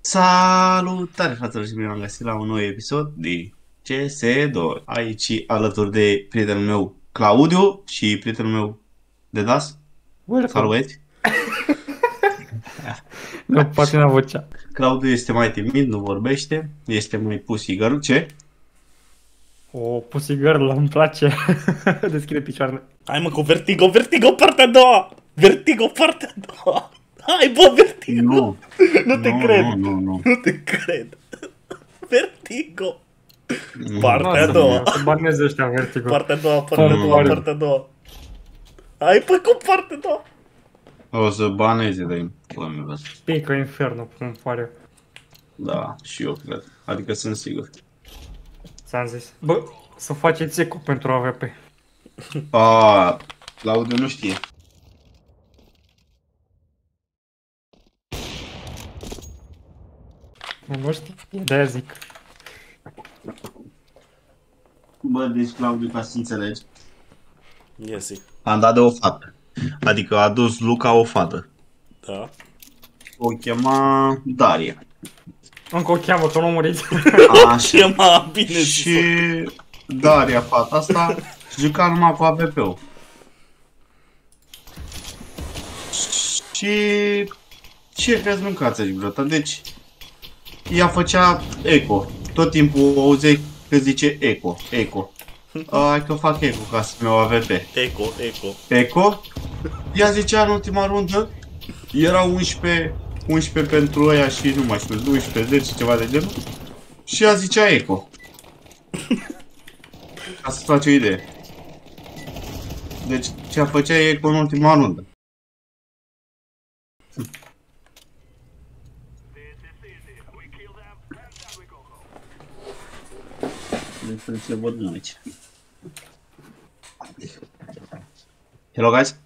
Salutare, fraților, și bine am găsit la un nou episod de CS2. Aici alături de prietenul meu Claudiu și prietenul meu Dedas. Salut, Welcome. băieți! Nu patina vocea. Claudiu este mai timid, nu vorbește, este mai pussy girl. Ce? O pussy girl, îmi place. Deschide picioarele. Hai mă cu Vertigo, Vertigo partea a doua! Vertigo partea a doua! Hai bă, Vertigo! Nu, Nu te nu, cred! nu. Nu te cred! Vertigo! Nu. Partea a Lasă-mă, doua! să baneze ăștia Vertigo. Partea a doua, partea a doua, Nu. partea a doua! Hai bă, cu partea a doua! O să baneze de mea. Pică infernul, cum pare. Da, și eu cred. Adică sunt sigur. Ți-am zis. Bă, să faceți eco pentru AVP. Claudiu nu știe. Nu știu, de-aia zic. Bă, deci Claudiu, ca să înțelegi, Iesi. am dat de o fată. Adică a dus Luca o fată. Da? O chema Daria. Încă o cheamă, că nu muriți. Așa. Chema bine Și Daria, fata asta, juca numai cu AVP-ul. Și ce crezi, mâncați aici, brătă? Deci, ea făcea eco. Tot timpul o auzeai că zice eco, eco. Hai că fac eco ca să-mi iau AVP. Eco, eco. Eco? Ea zicea în ultima rundă, era 11 pentru ăia și nu mai știu, 12, 10, ceva de genul. Și ea zicea eco. Ca să-ți faci o idee. Deci ce făcea eco în ultima rundă. Despre ce vorbim aici. Hello, guys.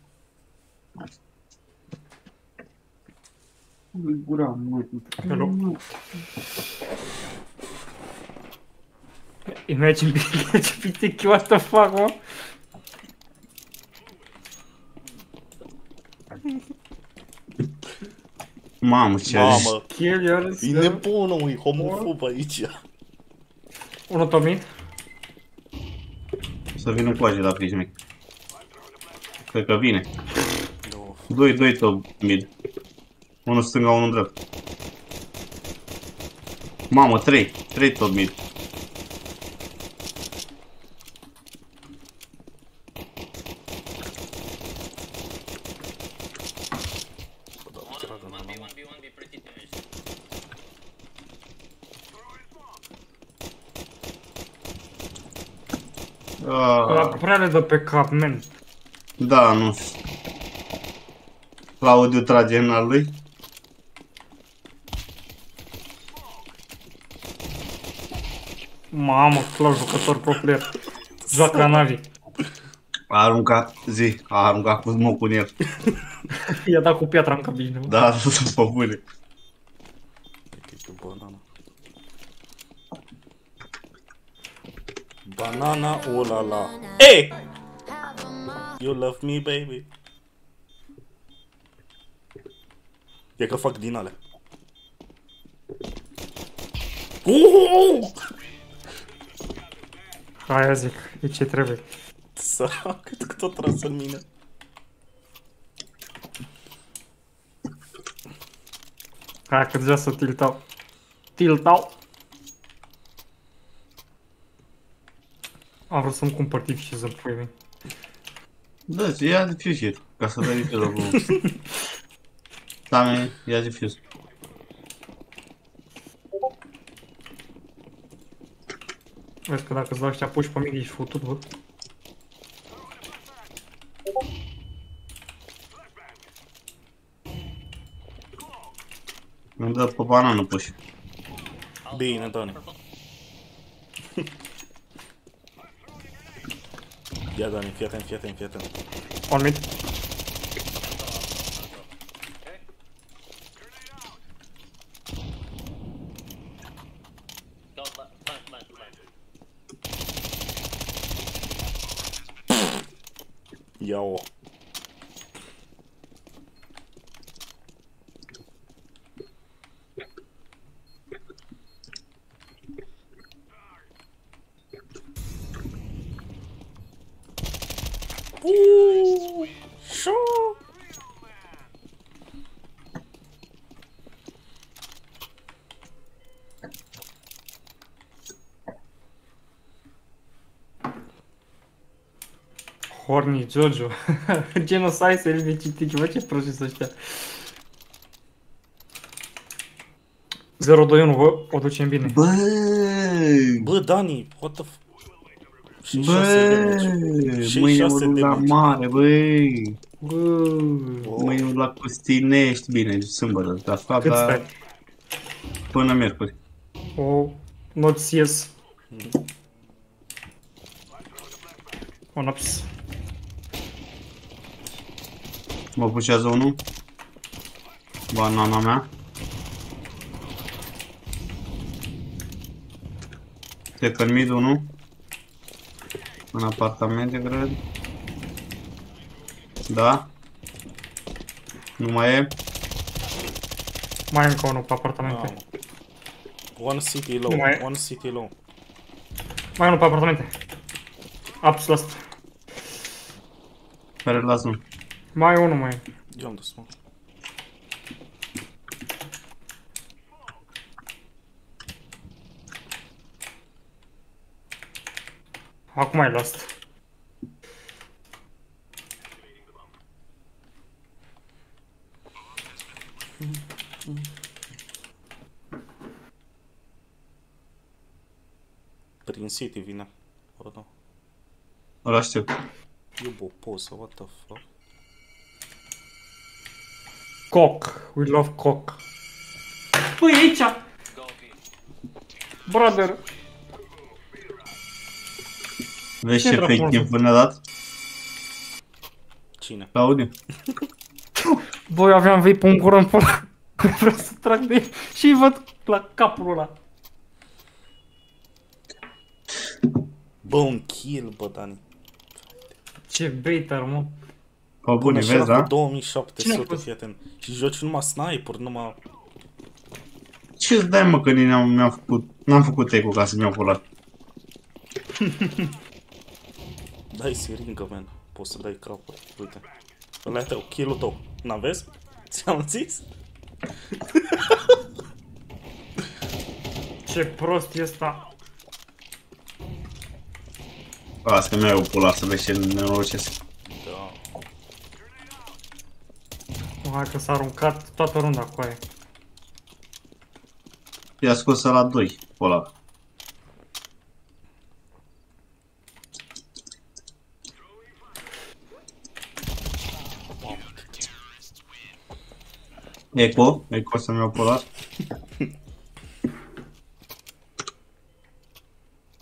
Gura, mă. Hello. Imagine PTQ, what the fuck, mă? Mamă, ce a zis. Mamă! Kill yours. E nebună, mă, e homofob aici. Unul tomit. Să vină cu la prismic. Cred că vine. No. 2 tot mid. Unul stânga, unul drept. Mamă, 3 tot mid. Ăla prea le dă pe cap, man. Da, nu știu. Claudiu trage în al lui. Mamă, clar jucător pro player. Joacă la Navi. A aruncat cu smoke în el. I-a dat cu piatra în cabină. Da, după bune. Banana, oh la la. Hey! You love me, baby. E că fac din alea. Aia zic, e ce trebuie. Sărac, cât că tot tras în mine. Hai că deja să tiltau. Tiltau. Am vrut să-mi cumpăr tip și să-mi pui mei. Da, ia diffuse ca să dai diffuse cu... Da, ia diffuse. Vezi că dacă îți dau ăștia puși pe mine, ești futut, bă. Mi-am dat pe banană push. Bine, Tony. Ia, Dani, fii atent, fii atent, fii atent. On mid. Ia-o. Horny Jojo. Genocide Selvicitic, bă, ce proști sunt ăștia. 0-2-1, bă, o ducem bine. Bă, Dani, what the f... Mâine mă duc la mare, băi. Bă, Mâine mă duc la Costinești, bine, sâmbătă, dar fac cât la... stai? Până miercuri. O, not yes. O nops. Mă pușează unul. Banana mea. Second mid unul. În apartamente, cred. Da. Nu mai e. Mai e încă unul pe apartamente. One city low, one city low. Mai e unul pe apartamente. Ups last. Care îl las nu. Mai e unul, mai e. Eu am dus, mă. Acum ai last. Prin city vine. O, da. Îl aștept. Iubo, poză, what the fuck? Cock. We love cock. Păi aici! Brother! Vezi ce fake timp ne-a dat? Cine? Claudiu? Băi, aveam vape în gură în pula. Vreau să trag de el și-i văd la capul ăla. Bă, un kill, bă, Dani. Ce baiter, mă. Pe bune, vezi, da? 2700, fii atent. Și joci numai sniper, numai... Ce-ți dai, mă, că n-am făcut eco ca să-mi iau pula. Dai siringă, man. Poți să dai capăt. Uite. Ăla e tău, kill-ul tău. N-aveți? Ți-am zis? Ce prost e ăsta. Asta mi-a eu pula să vezi ce nenorocesc. Da. Hai că s-a aruncat toată runda cu aia. I-a scos la 2, pula. Eco să-mi iau polar.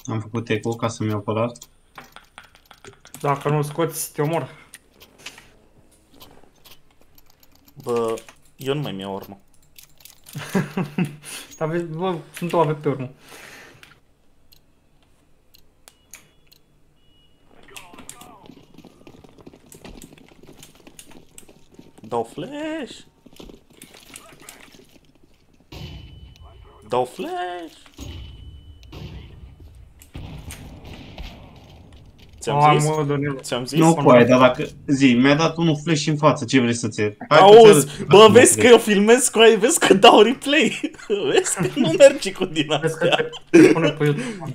Am făcut eco ca să-mi iau polar. Dacă nu scoți, te omor. Bă, eu nu mai mi-au urmă. Aveți, bă, sunt o AVP-uri, mă. Dau flash! Dau flash! Ți-am zis? Ți-am zis? Nu poate, dar dacă... Zi, mi-a dat unul flash în față, ce vrei să-ți iei? Auzi, bă, vezi că eu filmez cu aia, vezi că dau replay. Vezi că nu mergi cu din astea. Pune pe YouTube.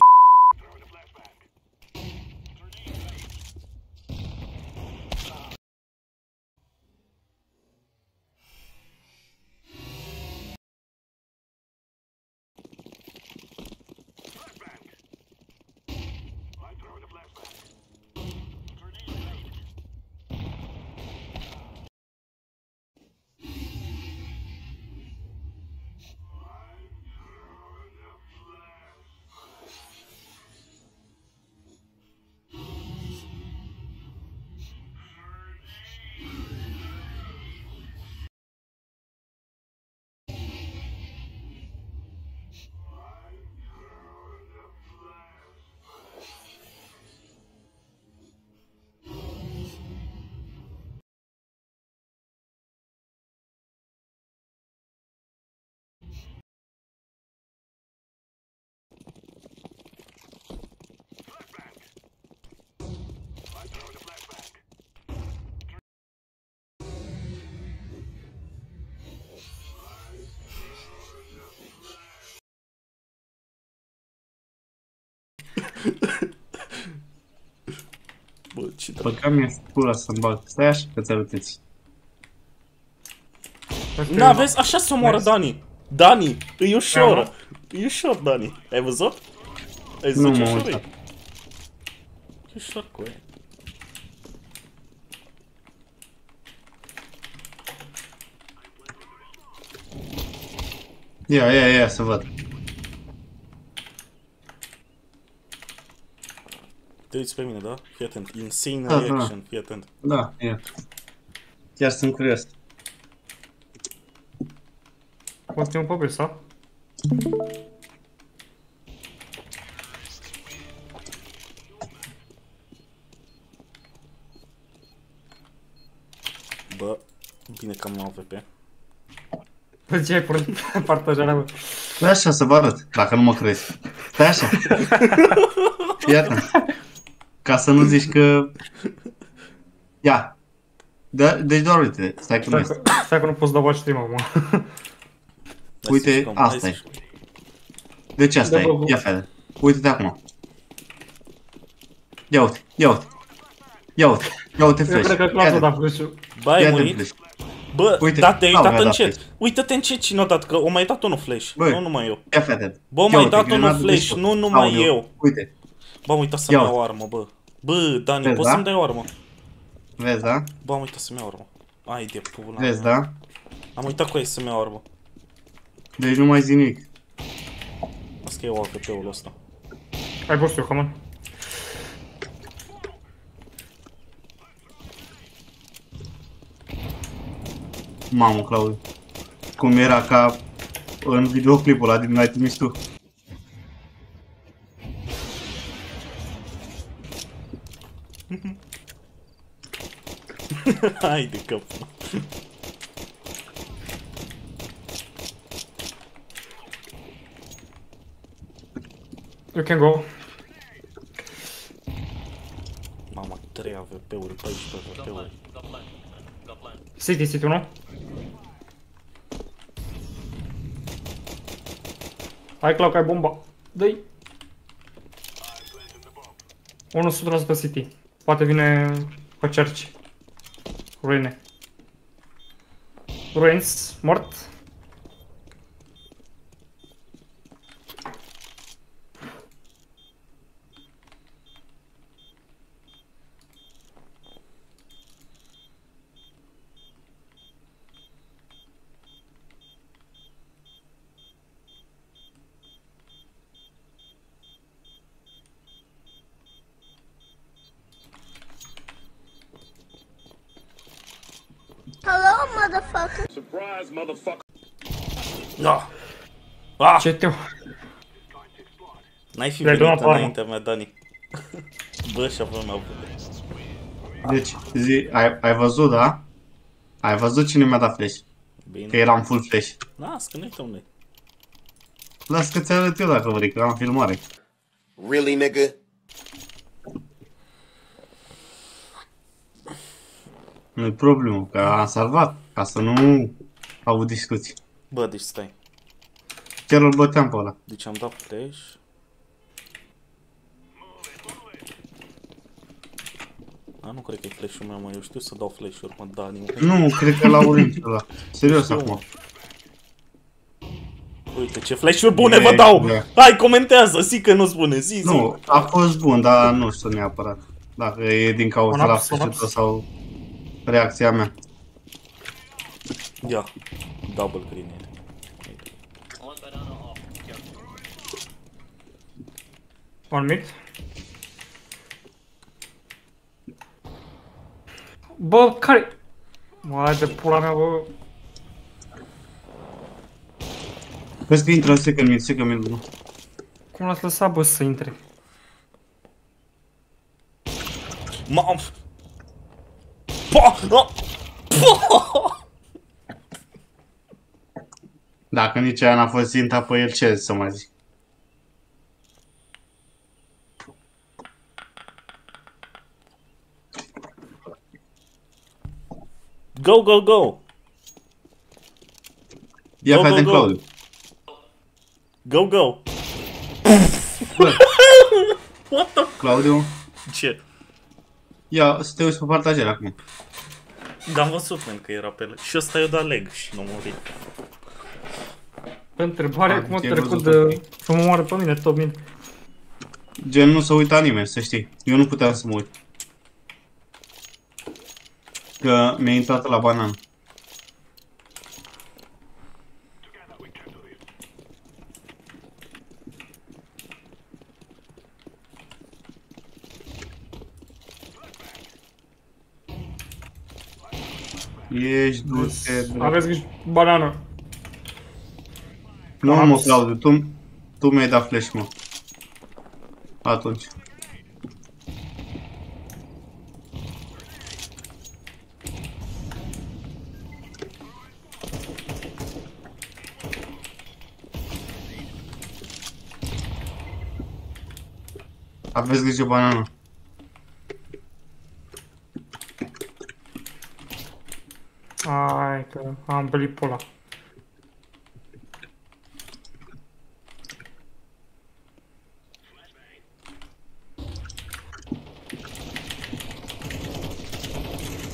Băgam-mi pula să-mi bag. Stai așa că ți arăteți. Na, vezi, așa se omoară Dani. Dani, e ușor. E ușor, Dani. Ai văzut? Ai văzut ce ușor e? E ușor cu ei. Ia, să văd. Te uiți pe mine, da? Fii atent. Insane Da, reaction, fii atent. Da, ia. Chiar sunt curios. Continuăm pe B, sau? Bă, bine că am AVP. De ce ai pornit partajarea, bă? Stai așa să vă arăt, dacă nu mă crezi. Stai așa. Iată. Ca să nu zici că... Ia. Da, deci doar uite, stai cu noi. Stai că nu poți da watch stream acum. Uite, asta e. Deci asta e, ia fede. Uite-te acum. Ia uite, ia uite. Ia uite, ia uite flash. Eu cred că Claus a dat flash-ul. Bă, ai murit? Bă, uite, da, te-ai uitat dat încet. Uită-te încet cine a dat, că o mai dat unul flash. Bă, nu numai eu. Ia fede. Bă, o mai dat unul flash, nu numai eu. Uite. Bă, am uitat să-mi iau armă, bă. Bă, Dani, vezi, poți să-mi dai o armă? Vezi, da? Bă, am uitat să-mi iau armă. Ai de pula. Vezi, da? Am uitat cu ei să-mi iau armă. Deci nu mai zi nimic. Asta că e AFP-ul ăsta. Ai burst-ul, come on. Mamă, Claudiu. Cum era ca în videoclipul ăla din Night trimis tu. Hai de cap. You can go. Mama, 3 AVP-uri, 14 AVP-uri. City 1. Hai, Clau, că ai bomba. Dă-i. 100% City. Poate vine pe cerci. Ruine. Ruins, mort. Hello, motherfucker. Surprise, motherfucker. Da. Ah! Ce teu? N-ai fi Le-ai venit donat înaintea mea, Dani. Bă, și apoi mi-au Deci, zi, ai văzut, da? Ai văzut cine mi-a dat flash? Bine. Că eram full flash. Las, că nu-i tău noi. Las că ți arăt eu dacă vrei, că am filmare. Really, nigga? Nu-i problemă, că am salvat, ca să nu au discuții. Bă, deci stai. Chiar îl băteam pe ăla. Deci am dat flash. A, nu cred că e flash-ul meu, mă, eu știu să dau flash-uri, mă, Dani. Nu, cred că l-au urit ăla. Serios Știu, acum. mă. Uite ce flash-uri bune vă dau! Hai, comentează, zi că nu spune, zi. Nu, a fost bun, dar nu știu neapărat. Dacă e din cauza la sfârșitul sau reacția mea. Ia, double grenade. One mid. Bă, care... Mai de pula mea, bă. Vezi că intră second mid, nu. Cum l-ați lăsat, bă, să intre? Mam! Pa! Pa! Dacă nici aia n-a fost ținta pe el, ce să mai zic? Go, go, go! Ia Go, fii go, atent, go. Claudiu. Go, go! Bă, What the... Claudiu, Ce? Ia, să te uiți pe partajere acum. Dar am văzut, man, că era pe el. Și ăsta i-a dat leg și nu murit. Întrebarea cum a ți-ai trecut văzut, de... să mă moară pe mine, tot bine. Gen, nu se uita nimeni, să știi. Eu nu puteam să mă uit. Că mi-a intrat la banană. Ești, du-te, Aveți grijă, banană. nu, mă, Claudiu, tu mi-ai dat flash, mă. Atunci. Aveți grijă, banană. Hai că am belit pe ăla.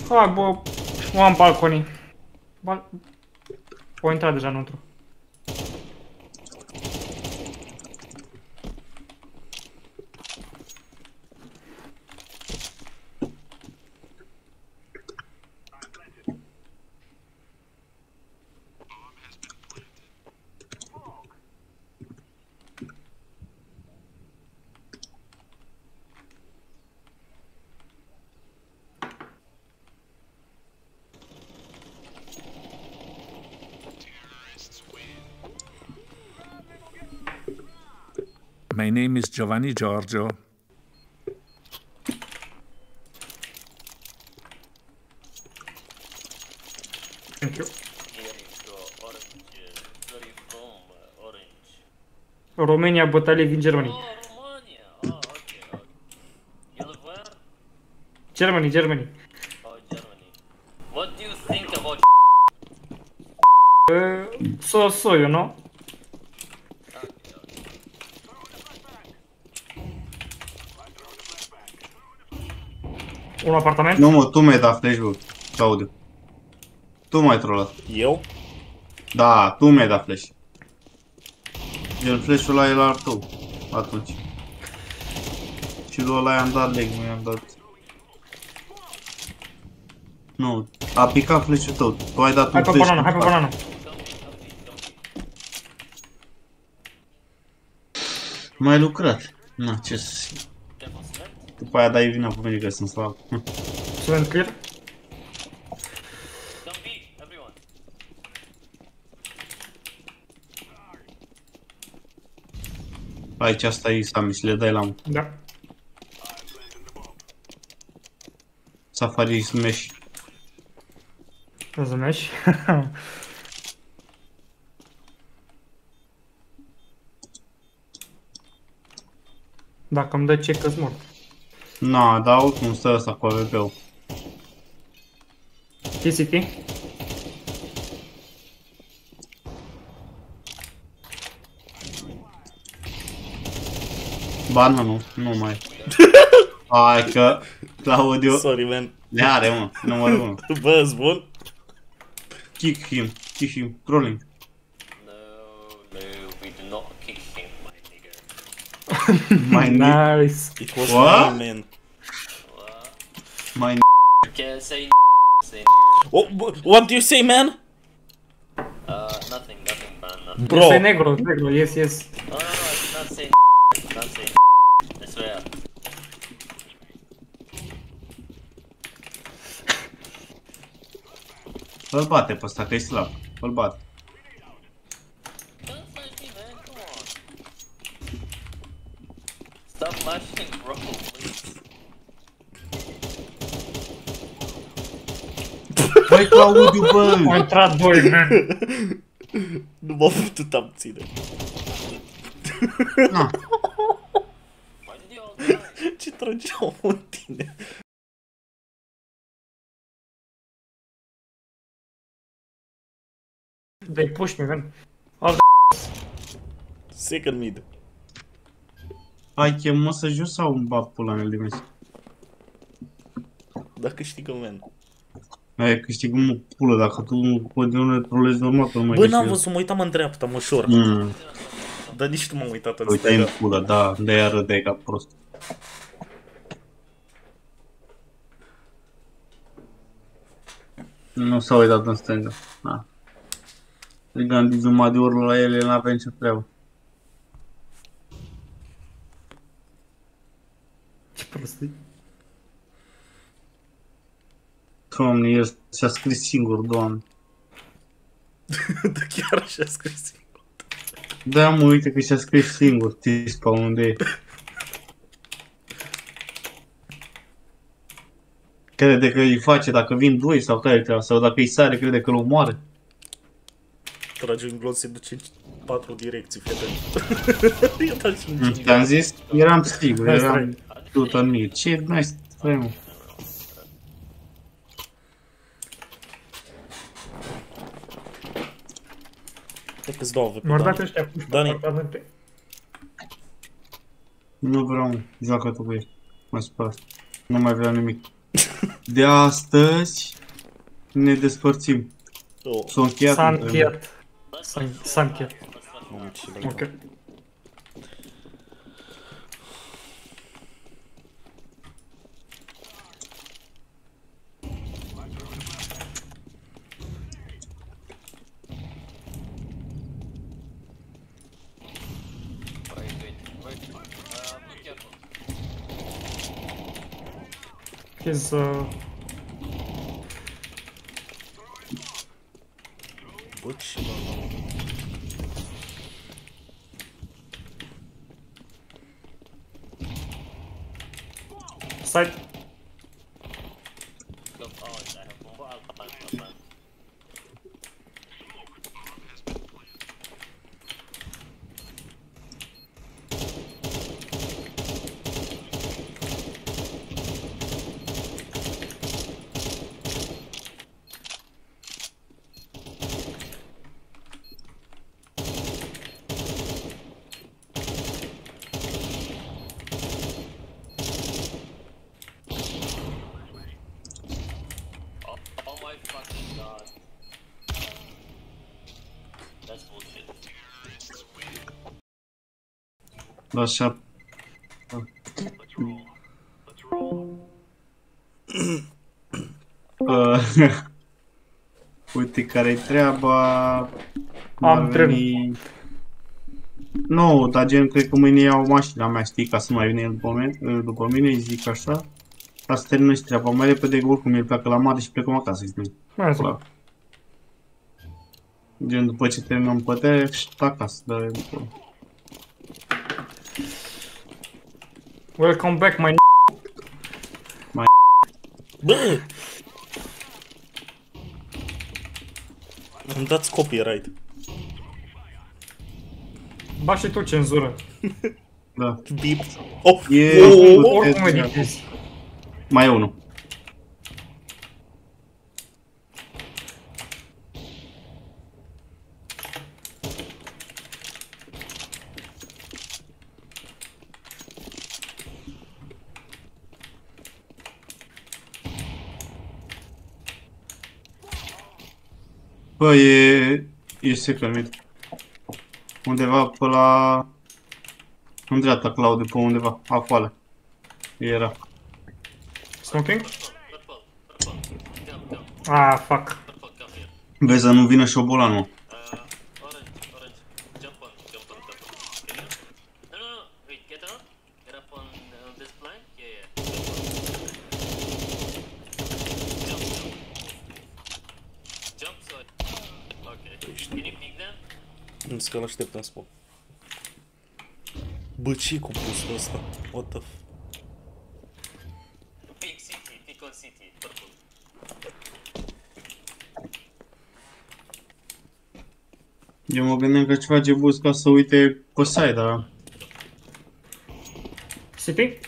Hai, bă, o am balconii. O intrat deja înăuntru. My name is Giovanni Giorgio. Thank you. România, bătalie din Germania. Romania. Oh, okay. You live where? Germany. Oh, Germany. What do you think about So, you know? Un apartament? Nu, mă, tu mi-ai dat flash, bă, Claudiu. Tu m-ai trollat. Eu? Da, tu mi-ai dat flash. Gen, flash-ul ăla e la tău. Atunci. Și lui ăla i-am dat leg, nu i-am dat... Nu, a picat flash-ul tău. Tu ai dat Hai un pe flash. banană, hai pe banană. Mai lucrat. Na, ce să... După aia dai vina pe mine că sunt slab. Sunt clear? Come B, everyone. Aici asta e Sami și le dai la Da. Safari Smash. Rozumiesz? Dacă îmi dă check, că-s mort. Na, dar oricum stă ăsta cu AVP-ul. TCT? Ba, nu mai. Hai că Claudiu Sorry, man. le are, mă, numărul 1. Bă, bun. Kick him, trolling. No, we do not kick him, my nigga. My Nice. It was What? mine, man. My Okay, say say Oh, what do you say, man? nothing, man, nothing. Bro. Este negru, yes. No, I did not say not say I swear. Îl bate pe ăsta, că e slab. Îl bate. Don't fight me, man, come on. Stop flashing, bro, please. Băi, Claudiu, bă! Au intrat doi, man. Nu m-a putut abține. Na, Why did you all die? Ce trageau în tine? They push me, man. Second mid. hai, chem mă să joc sau îmi bag pula mea de mesi? Dacă câștigă, man. Aia câștigăm o pulă, dacă tu în continuare trolezi normal, nu mai Bă, n-am câștigă. văzut, mă uitam în dreapta, mă, șor. Dar nici tu m-am uitat în Uitai în stânga. pulă, da, de-aia râdeai ca prost. Nu s-a uitat în stânga. Da. Strigam de jumătate de oră la ele, n-avea nicio treabă. Ce prostii. Doamne, el și-a scris singur, doamne. Da, chiar așa scris. Da, mă, uite că și-a scris singur, tispa unde e. Crede că îi face dacă vin doi sau care treaba, sau dacă îi sare, crede că îl omoară. Trage un glonț, se duce în 4 direcții, fete. Eu dau și în Te-am zis, eram sigur, Hai, eram tot în mie. Ce n-ai stai, mă? Cred că-ți dau pe M-ar dat Dani. ăștia puși Dani. apartamente. Nu vreau, mă. Joacă tu cu el. Mă spart. Nu mai vreau nimic. De astăzi ne despărțim. Oh, S-a încheiat. S-a între noi. încheiat. S-a încheiat. mamă, ce băi. Ok. Wait. Be careful. He's Bă, ce bă. side. Look, oh, I have bomba. I'll plant. Oh my fucking god. That's bullshit. Așa. Uite care-i treaba. Am Nu, dar gen, cred că mâine iau mașina mea, știi, ca să mai vine el după mine, îi zic așa. Ca să termină și treaba mai repede, oricum el pleacă la mare și plecăm acasă, știi? Mai zi. Clar. Gen, după ce terminăm pătea, și acasă, dar după... Welcome back, my Bă! Îmi dați copyright. Ba și tu cenzură. Da. Beep. Oh! E... Oricum editezi. Mai e unul. Bă, e secret mid. Undeva pe la... În dreapta, Claudiu, pe undeva, acolo. Era. Smoking? Purple. Come. Ah, fuck. Purple, come here. Vezi să nu vină șobolanul. Orange. Jump on. Can you? No. Wait, get up. Get up on this blind. Yeah. Jump. So. Okay. Can you pick them? Nu să-l aștept în spot. Bă, ce-i cu pusul ăsta? What the f... Pick city. Pick on city. Purple. Eu mă gândeam că ceva ce bus ca să uite pe site, dar... City?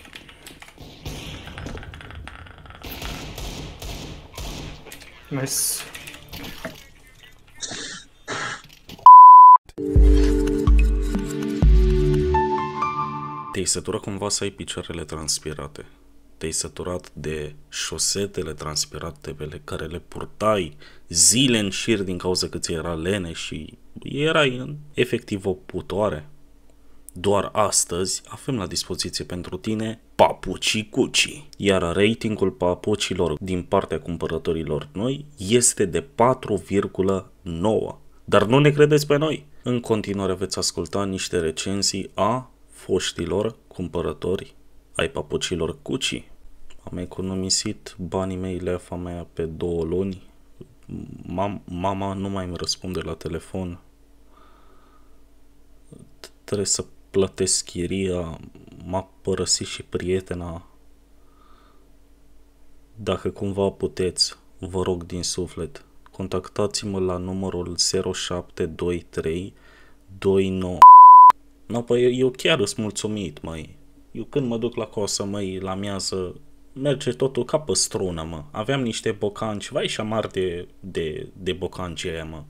Nice. Te-ai sătura cumva să ai picioarele transpirate. Te-ai săturat de șosetele transpirate pe care le purtai zile în șir din cauza că ți era lene și erai efectiv o putoare. Doar astăzi avem la dispoziție pentru tine papucii Gucci, iar ratingul papucilor din partea cumpărătorilor noi este de 4,9. Dar nu ne credeți pe noi! În continuare veți asculta niște recenzii a foștilor cumpărători ai papucilor Gucci. Am economisit banii mei, leafa mea, pe 2 luni. Mama nu mai îmi răspunde la telefon. Trebuie să plătesc chiria, m-a părăsit și prietena. Dacă cumva puteți, vă rog din suflet, contactați-mă la numărul 0723 29. No, păi eu chiar îs mulțumit, măi. Eu când mă duc la casă, măi, la miază, merge totul ca pe strună, mă. Aveam niște bocanci, vai și amar de bocanci aia, mă.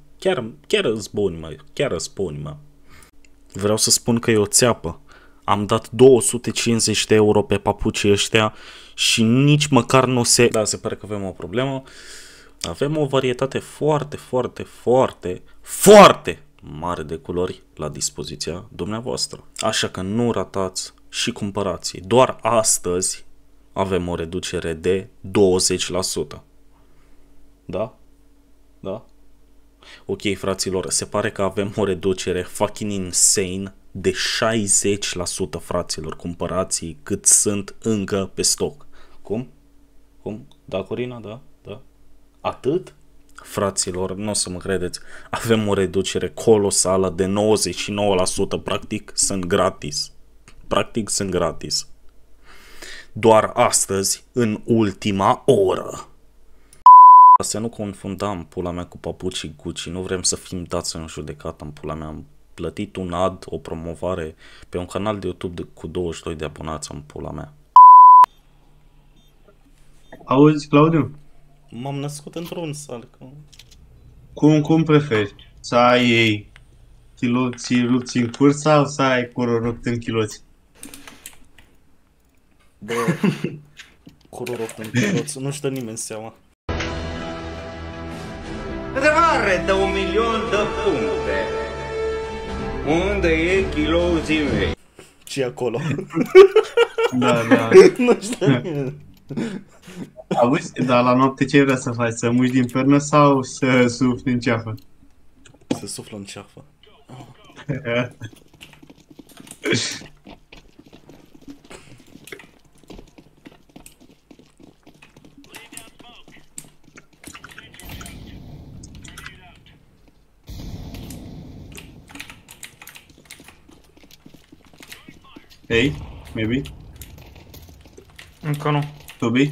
Chiar îs buni, mă, chiar îs buni, mă. Vreau să spun că e o țeapă. Am dat 250 de euro pe papucii ăștia și nici măcar nu se... Da, se pare că avem o problemă. Avem o varietate foarte mare de culori la dispoziția dumneavoastră. Așa că nu ratați și cumpărați. Doar astăzi avem o reducere de 20%. Da? Da? Ok, fraților, se pare că avem o reducere fucking insane de 60%, fraților. Cumpărați cât sunt încă pe stoc. Cum? Cum? Da, Corina? Da? Da? Atât? Fraților, nu o să mă credeți, avem o reducere colosală de 99%, practic sunt gratis. Practic sunt gratis. Doar astăzi, în ultima oră. Să nu confundam pula mea cu papucii Gucci, nu vrem să fim dați în judecată în pula mea. Am plătit un ad, o promovare pe un canal de YouTube cu 22 de abonați în pula mea. Auzi, Claudiu? M-am născut într-un sal. Cum preferi? Să ai chiloții rupți în curs sau să ai curul rupt în chiloți? Bă, curul rupt în chiloți, nu știu nimeni seama. Întrebare de 1.000.000 de puncte. Unde e chiloții mei? Ce acolo? Da, da. Nu știu nimeni. Auzi, dar la noapte ce vrea să faci? Să muși din pernă sau să sufli în ceafă? Se suflă în ceafă. Hey, maybe? Încă nu. To be?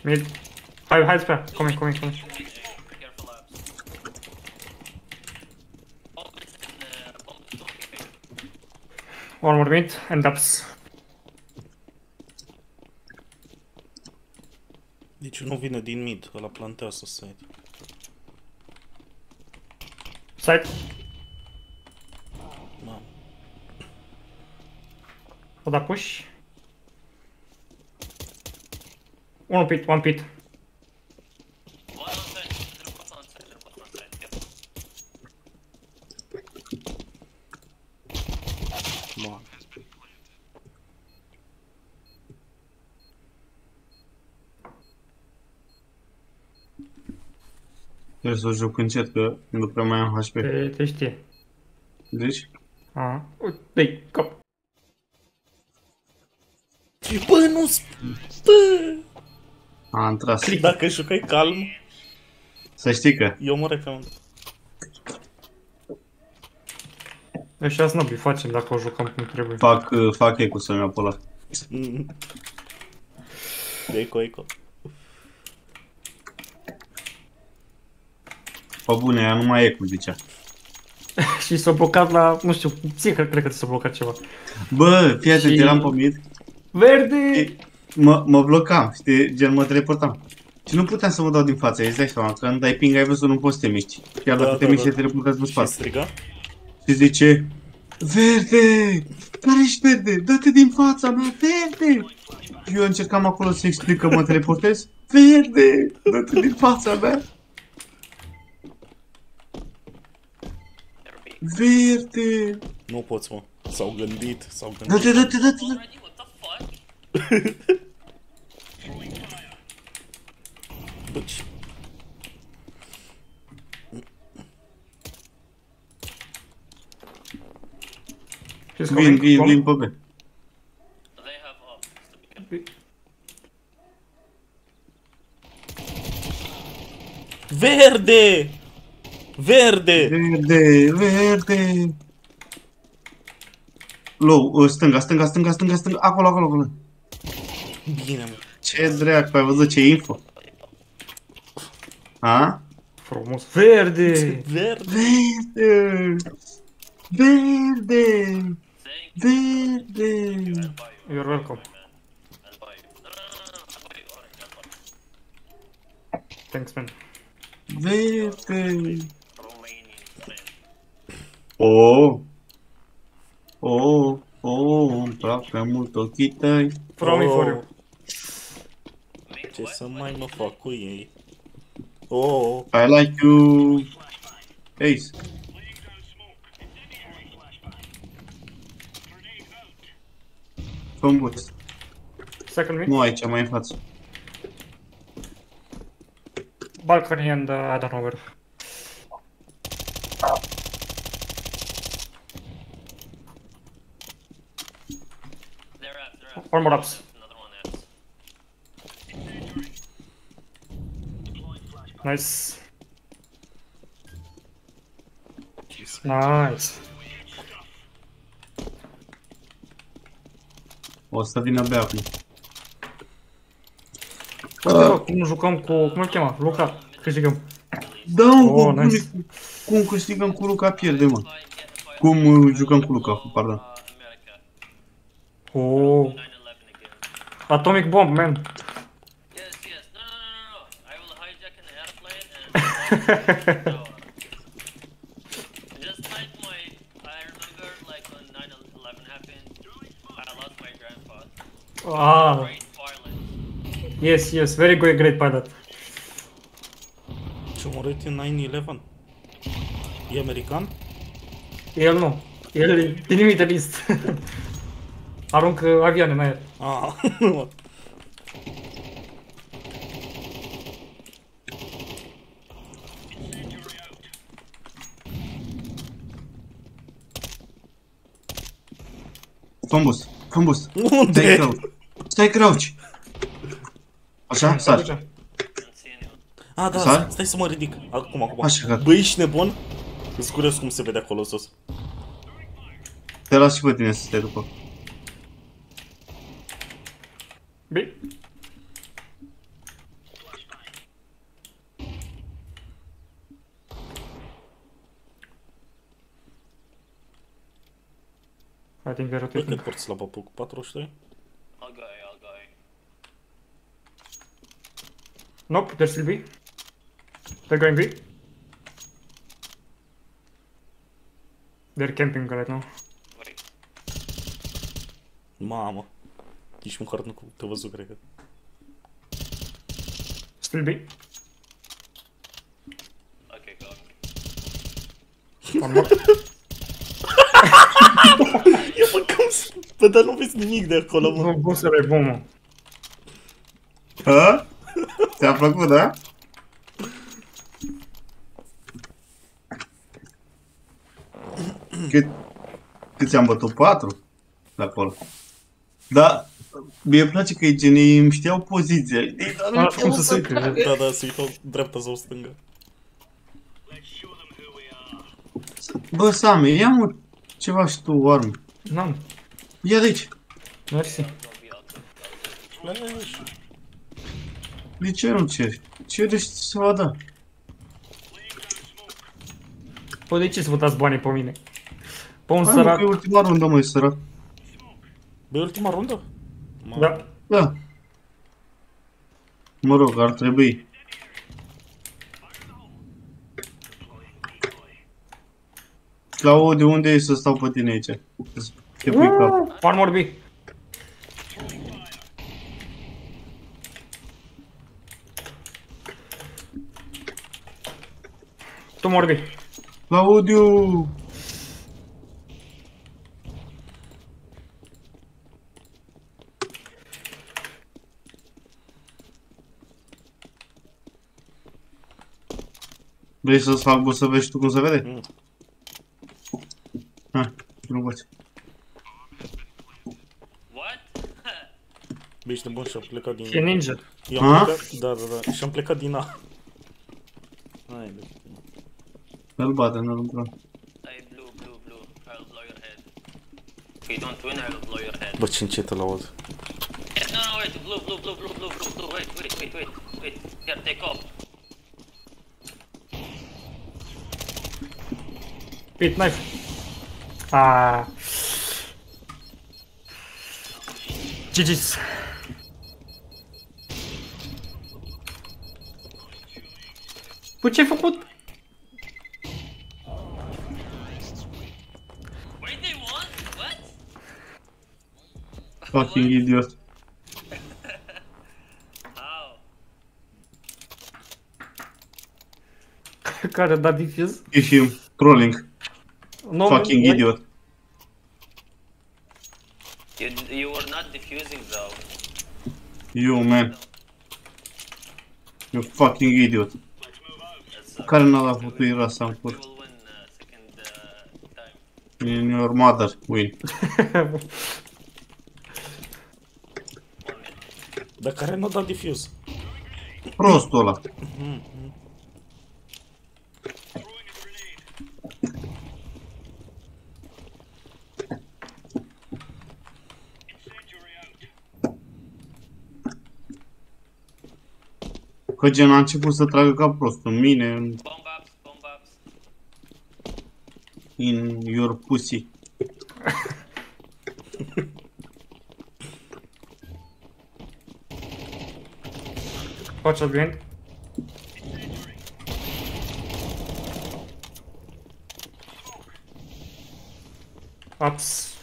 Mid. Hai spre. Come. Careful labs. Always in One more mid and ups. Deci nu vine din mid, ăla plantează site. Side. Mamă. O da push. One pit. One on side. They're both on side. Yep. Mamă. Trebuie să o joc încet, că nu prea mai am HP. Te știe. Deci? Aha. Dai, cap. Bă, nu bă! Am tras. Dacă jucai calm, Să știi că. eu mă pe unde. Ăștia snobbii facem dacă o jucăm cum trebuie. Fac eco să-mi iau pe ăla. Eco. Pe bune, ea nu mai e cum zicea. Și s-a blocat la, nu știu, ție cred că ți s-a blocat ceva. Bă, fii atent, Și- eram pe mid. Verde! Mă blocam, știi, gen mă teleportam. Și nu puteam să mă dau din față, îți dai seama, când dai ping ai văzut nu poți să te miști. Chiar dacă te miști te teleportezi în Și spate. striga? Și zice, verde! Care ești verde? Dă-te din fața mea, verde! Și eu încercam acolo să explic că mă teleportez. Verde! Dă-te din fața mea! Verde! Nu poți, mă. S-au gândit. Dă-te, dă-te, dă-te! Already, what the fuck? Deci, She's Vin, coming. vin, Bomb. vin pe B. They have up. Just to be careful. verde! Verde! Verde, verde! Low, stânga, stânga, stânga, stânga, stânga, acolo, acolo, acolo. Bine, mă. Ce dracu, ai văzut ce info? A? Frumos. Verde! Verde! Verde! Verde! Saying, Verde! I'll buy you. You're welcome. I'll buy you. No, I'll buy you orange. I'll buy you. Thanks, man. Verde! Romanian man. Oh! Oh! Oh! Îmi plac prea mult ochii tăi. From me for you. Ce să mai mă fac cu ei? Oh, I like you! Ace! Fă-mi boost. Second me. Nu aici, mai în față. Balcony and I don't know where. They're up. They're up. One more ups. Another one apps. Nice. Nice. O să vină bea acum. Cum jucăm cu... Cum îl chema? Luca. Câștigăm. Da, mă, Oh, cum, nice. cum câștigăm cu Luca pierde, mă. Cum jucăm cu Luca, pardon. America. Oh. 9/11 again. Atomic bomb, man. Yes, yes. No, no, no, no, no. I will hijack an airplane and. No. Just like I remember, like when 9/11 happened, I lost my grandpa. Ah. Great pilot. Yes, yes. Very good, great pilot. ce omorât în 9/11? E american? El nu. El e din Middle East. Aruncă avioane în aer. Ah, Fă-mi boost, fă-mi boost. Stai unde? crouch. Stai crouch. Așa, sar. Don't see anyone. Ah, da, Sar? stai să mă ridic. Acum. Așa, gata. Băi, ești nebun? Îți curios cum se vede acolo sus. Te las și pe tine să stai după. Bine. I think they're Băi, rotating. cât porți la papu? 42? I'll go. Nope, they're still B. They're going B. They're camping right now. Wait. Mamă. Nici măcar nu te-a văzut, cred că. Still B. Okay, go. One more. Eu mă cum să... Bă, dar nu vezi nimic de acolo, mă. Nu, boostul e bun, mă. Hă? Ți-a plăcut, da? Cât ți-am bătut? 4? De acolo. Da, mie îmi place că genii îmi știau poziția. Nu știu cum să se uite. Da, se uită dreapta sau stânga. Bă, Sami, ia-mă ceva și tu, o armă. N-am. Ia de aici. Mersi. De ce nu ceri? Cere și se va da. Păi de ce să vă dați banii pe mine? Pe un Hai mă, sărac. că e ultima rundă, măi, sărac. Băi, ultima rundă? Da. Da. Mă rog, ar trebui. Claudiu, unde e să stau pe tine aici? Te pui cap. One more B. Two more B. Claudiu! Vrei să-ți fac bă să vezi tu cum se vede? Hai, nu faci. What? Bă, ești bun și am plecat din... E ninja. Eu am plecat, da. Și am plecat din A. Hai, bă. Nu-l bate, nu-l bate. Hey, blue. I'll blow your head. If you don't win, I'll blow your head. Bă, ce încet îl aud. Yeah, no, wait, blue. Wait. Here, take off. Pit, knife. Ah. GG's. Păi ce-ai făcut? Wait, they won? What? Fucking idiot. How? Care a dat defuse? E him. Trolling. No, Fucking like- idiot. You were not defusing though. You, man. You fucking idiot. That's, Care n-a dat făcuirea asta în we cur? will win second time. In your mother, win. Dar care nu a dat diffuse? Prostul ăla. Că gen a început să tragă ca prostul în mine, Bomb ups. in your pussy. Watch out behind. Ups.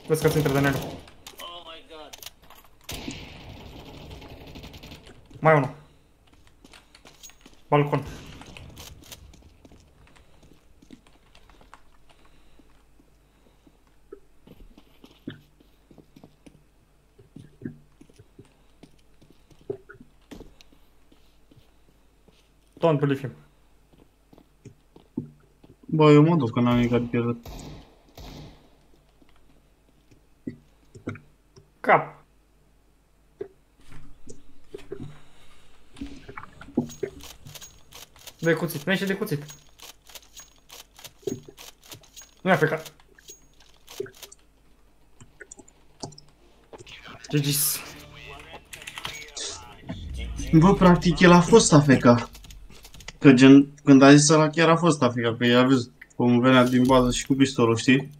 Vezi că ți intră de negru. Oh my god. Mai unul. Balcon. Don't believe him. Bă, eu mă duc că n-am nimic de pierdut. Cap. De cuțit, nu de cuțit. Nu i-a plecat. GG's. Bă, practic el a fost afeca. Că gen, când a zis ăla chiar a fost afeca, că i-a văzut cum venea din bază și cu pistolul, știi?